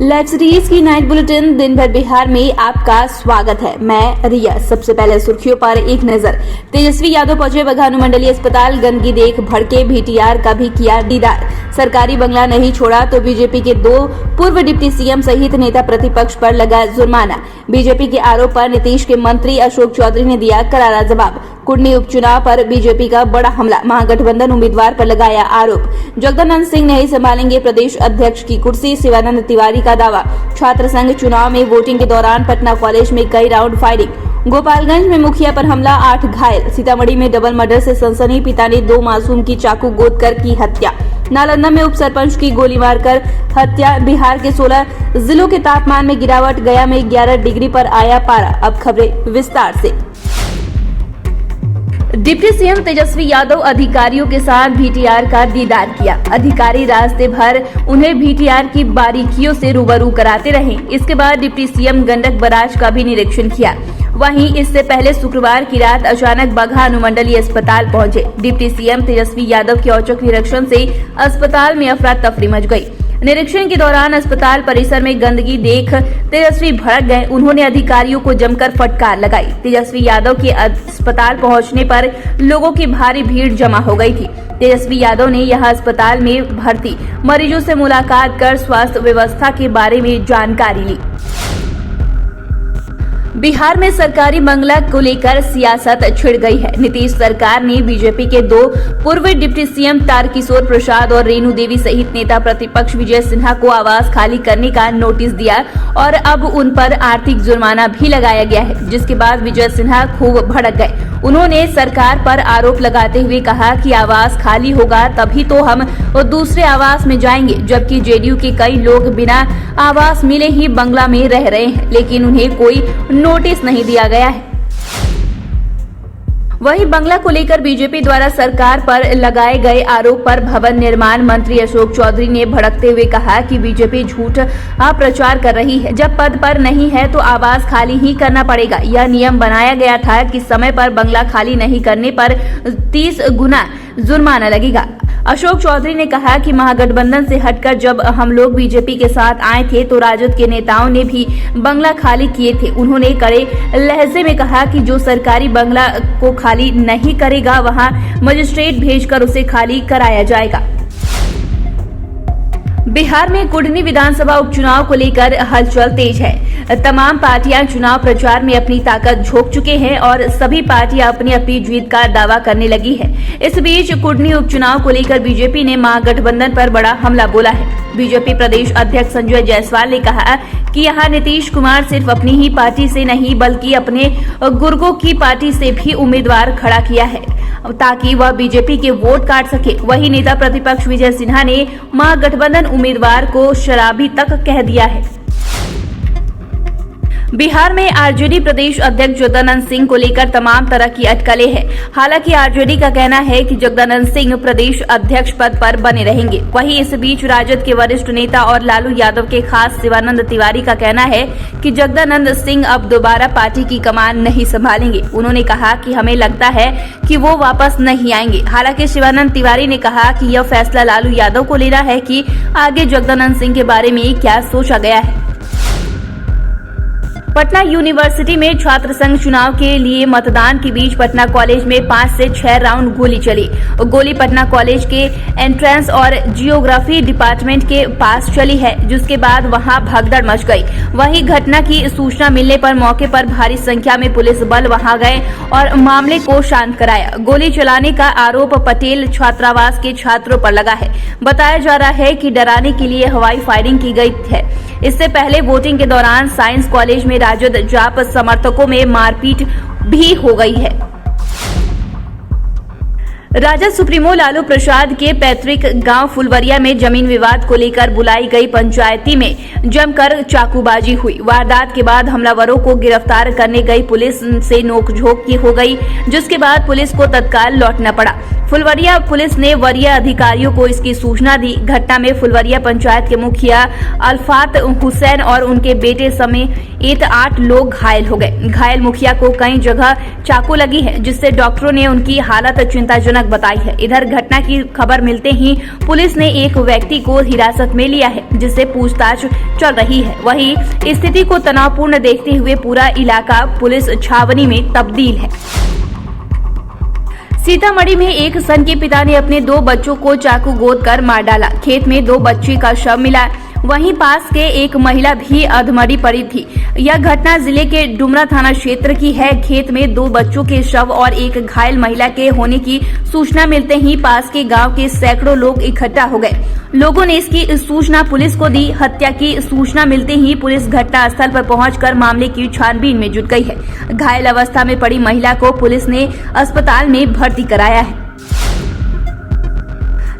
Let's read की night bulletin दिन भर बिहार में आपका स्वागत है। मैं रिया। सबसे पहले सुर्खियों पर एक नजर। तेजस्वी यादव पहुंचे बघा अनुमंडलीय अस्पताल, गंदगी देख भड़के, बीटीआर का भी किया दीदार। सरकारी बंगला नहीं छोड़ा तो बीजेपी के 2 पूर्व डिप्टी सीएम सहित नेता प्रतिपक्ष पर लगा जुर्माना। बीजेपी के आरोप पर नीतीश के मंत्री अशोक चौधरी ने दिया करारा जवाब। कुडनी उपचुनाव पर बीजेपी का बड़ा हमला, महागठबंधन उम्मीदवार पर लगाया आरोप। जगदानंद सिंह नहीं संभालेंगे प्रदेश अध्यक्ष की कुर्सी, शिवानंद तिवारी का दावा। छात्र संघ चुनाव में वोटिंग के दौरान पटना कॉलेज में कई राउंड फायरिंग। गोपालगंज में मुखिया पर हमला, 8 घायल। सीतामढ़ी में डबल मर्डर से सनसनी, पिता ने 2 मासूम की चाकू गोद कर की हत्या। नालंदा में उप सरपंच की गोली मारकर हत्या। बिहार के 16 जिलों के तापमान में गिरावट, गया में 11 डिग्री पर आया पारा। अब खबरें विस्तार से। डिप्टी सीएम तेजस्वी यादव अधिकारियों के साथ बीटीआर का दीदार किया। अधिकारी रास्ते भर उन्हें बीटीआर की बारीकियों से रूबरू कराते रहे। इसके बाद डिप्टी सीएम गंडक बराज का भी निरीक्षण किया। वहीं इससे पहले शुक्रवार की रात अचानक बघा अनुमंडलीय अस्पताल पहुंचे। डिप्टी सीएम तेजस्वी यादव के औचक निरीक्षण से अस्पताल में अफरा तफरी मच गई। निरीक्षण के दौरान अस्पताल परिसर में गंदगी देख तेजस्वी भड़क गए। उन्होंने अधिकारियों को जमकर फटकार लगाई। तेजस्वी यादव के अस्पताल पहुंचने पर लोगों की भारी भीड़ जमा हो गई थी। तेजस्वी यादव ने यहां अस्पताल में भर्ती मरीजों से मुलाकात कर स्वास्थ्य व्यवस्था के बारे में जानकारी ली। बिहार में सरकारी बंगला को लेकर सियासत छिड़ गई है। नीतीश सरकार ने बीजेपी के 2 पूर्व डिप्टी सीएम तारकिशोर प्रसाद और रेणु देवी सहित नेता प्रतिपक्ष विजय सिन्हा को आवास खाली करने का नोटिस दिया और अब उन पर आर्थिक जुर्माना भी लगाया गया है, जिसके बाद विजय सिन्हा खूब भड़क गए। उन्होंने सरकार पर आरोप लगाते हुए कहा कि आवास खाली होगा तभी तो हम दूसरे आवास में जाएंगे, जबकि जेडीयू के कई लोग बिना आवास मिले ही बंगला में रह रहे हैं, लेकिन उन्हें कोई नोटिस नहीं दिया गया है। वहीं बंगला को लेकर बीजेपी द्वारा सरकार पर लगाए गए आरोप पर भवन निर्माण मंत्री अशोक चौधरी ने भड़कते हुए कहा कि बीजेपी झूठ प्रचार कर रही है। जब पद पर नहीं है तो आवास खाली ही करना पड़ेगा। यह नियम बनाया गया था कि समय पर बंगला खाली नहीं करने पर 30 गुना जुर्माना लगेगा। अशोक चौधरी ने कहा कि महागठबंधन से हटकर जब हम लोग बीजेपी के साथ आए थे तो राजद के नेताओं ने भी बंगला खाली किए थे। उन्होंने कड़े लहजे में कहा कि जो सरकारी बंगला को खाली नहीं करेगा वहां मजिस्ट्रेट भेजकर उसे खाली कराया जाएगा। बिहार में कुडनी विधानसभा उपचुनाव को लेकर हलचल तेज है। तमाम पार्टियां चुनाव प्रचार में अपनी ताकत झोंक चुके हैं और सभी पार्टियां अपनी अपनी जीत का दावा करने लगी है। इस बीच कुडनी उपचुनाव को लेकर बीजेपी ने महागठबंधन पर बड़ा हमला बोला है। बीजेपी प्रदेश अध्यक्ष संजय जायसवाल ने कहा कि यहां नीतीश कुमार सिर्फ अपनी ही पार्टी से नहीं बल्कि अपने गुर्गों की पार्टी से भी उम्मीदवार खड़ा किया है ताकि वह बीजेपी के वोट काट सके। वहीं नेता प्रतिपक्ष विजय सिन्हा ने महागठबंधन उम्मीदवार को शराबी तक कह दिया है। बिहार में आरजेडी प्रदेश अध्यक्ष जगदानंद सिंह को लेकर तमाम तरह की अटकलें हैं। हालांकि आरजेडी का कहना है कि जगदानंद सिंह प्रदेश अध्यक्ष पद पर बने रहेंगे। वहीं इस बीच राजद के वरिष्ठ नेता और लालू यादव के खास शिवानंद तिवारी का कहना है कि जगदानंद सिंह अब दोबारा पार्टी की कमान नहीं संभालेंगे। उन्होंने कहा कि हमें लगता है कि वो वापस नहीं आएंगे। हालांकि शिवानंद तिवारी ने कहा कि यह फैसला लालू यादव को लेना है कि आगे जगदानंद सिंह के बारे में क्या सोचा गया है। पटना यूनिवर्सिटी में छात्र संघ चुनाव के लिए मतदान के बीच पटना कॉलेज में 5 से 6 राउंड गोली चली। गोली पटना कॉलेज के एंट्रेंस और जियोग्राफी डिपार्टमेंट के पास चली है, जिसके बाद वहां भगदड़ मच गई। वहीं घटना की सूचना मिलने पर मौके पर भारी संख्या में पुलिस बल वहां गए और मामले को शांत कराया। गोली चलाने का आरोप पटेल छात्रावास के छात्रों पर लगा है। बताया जा रहा है कि डराने के लिए हवाई फायरिंग की गई है। इससे पहले वोटिंग के दौरान साइंस कॉलेज में राजद जाप समर्थकों में मारपीट भी हो गई है। राजद सुप्रीमो लालू प्रसाद के पैतृक गांव फुलवरिया में जमीन विवाद को लेकर बुलाई गई पंचायती में जमकर चाकूबाजी हुई। वारदात के बाद हमलावरों को गिरफ्तार करने गई पुलिस से नोकझोंक की हो गई, जिसके बाद पुलिस को तत्काल लौटना पड़ा। फुलवरिया पुलिस ने वरीय अधिकारियों को इसकी सूचना दी। घटना में फुलवरिया पंचायत के मुखिया अल्फात हुसैन और उनके बेटे समेत 8 लोग घायल हो गए। घायल मुखिया को कई जगह चाकू लगी है, जिससे डॉक्टरों ने उनकी हालत चिंताजनक बताई है। इधर घटना की खबर मिलते ही पुलिस ने एक व्यक्ति को हिरासत में लिया है, जिससे पूछताछ चल रही है। वहीं स्थिति को तनावपूर्ण देखते हुए पूरा इलाका पुलिस छावनी में तब्दील है। सीतामढ़ी में एक सन के पिता ने अपने 2 बच्चों को चाकू गोद कर मार डाला। खेत में 2 बच्ची का शव मिला। वहीं पास के एक महिला भी अधमरी पड़ी थी। यह घटना जिले के डुमरा थाना क्षेत्र की है। खेत में 2 बच्चों के शव और एक घायल महिला के होने की सूचना मिलते ही पास के गांव के सैकड़ों लोग इकट्ठा हो गए। लोगों ने इसकी सूचना पुलिस को दी। हत्या की सूचना मिलते ही पुलिस घटनास्थल पर पहुंचकर मामले की छानबीन में जुट गई है। घायल अवस्था में पड़ी महिला को पुलिस ने अस्पताल में भर्ती कराया है।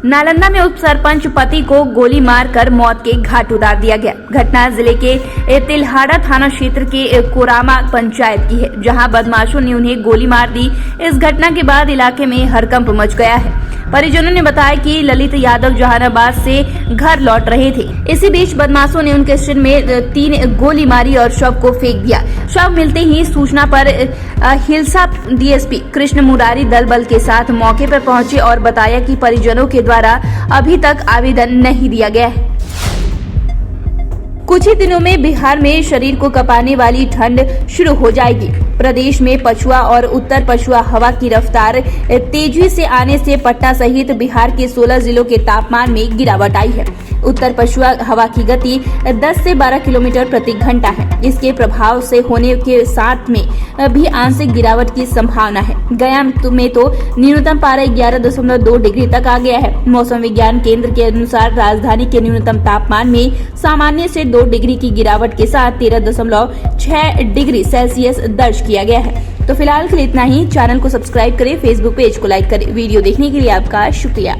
नालंदा में उप सरपंच पति को गोली मारकर मौत के घाट उतार दिया गया। घटना जिले के तिल्हाड़ा थाना क्षेत्र के कोरामा पंचायत की है, जहां बदमाशों ने उन्हें गोली मार दी। इस घटना के बाद इलाके में हड़कंप मच गया है। परिजनों ने बताया कि ललित यादव जहानाबाद से घर लौट रहे थे। इसी बीच बदमाशों ने उनके सिर में 3 गोली मारी और शव को फेंक दिया। शव मिलते ही सूचना पर हिलसा डीएसपी कृष्ण मुरारी दल बल के साथ मौके पर पहुंचे और बताया कि परिजनों के द्वारा अभी तक आवेदन नहीं दिया गया है। कुछ ही दिनों में बिहार में शरीर को कपाने वाली ठंड शुरू हो जाएगी। प्रदेश में पछुआ और उत्तर पछुआ हवा की रफ्तार तेजी से आने से पटना सहित बिहार के 16 जिलों के तापमान में गिरावट आई है। उत्तर पछुआ हवा की गति 10 से 12 किलोमीटर प्रति घंटा है। इसके प्रभाव से होने के साथ में भी आंशिक गिरावट की संभावना है। गया में तो न्यूनतम पारा 11.2 डिग्री तक आ गया है। मौसम विज्ञान केंद्र के अनुसार राजधानी के न्यूनतम तापमान में सामान्य से 2 डिग्री की गिरावट के साथ 13.6 डिग्री सेल्सियस दर्ज किया गया है। तो फिलहाल के लिए इतना ही। चैनल को सब्सक्राइब करें, फेसबुक पेज को लाइक करें। वीडियो देखने के लिए आपका शुक्रिया।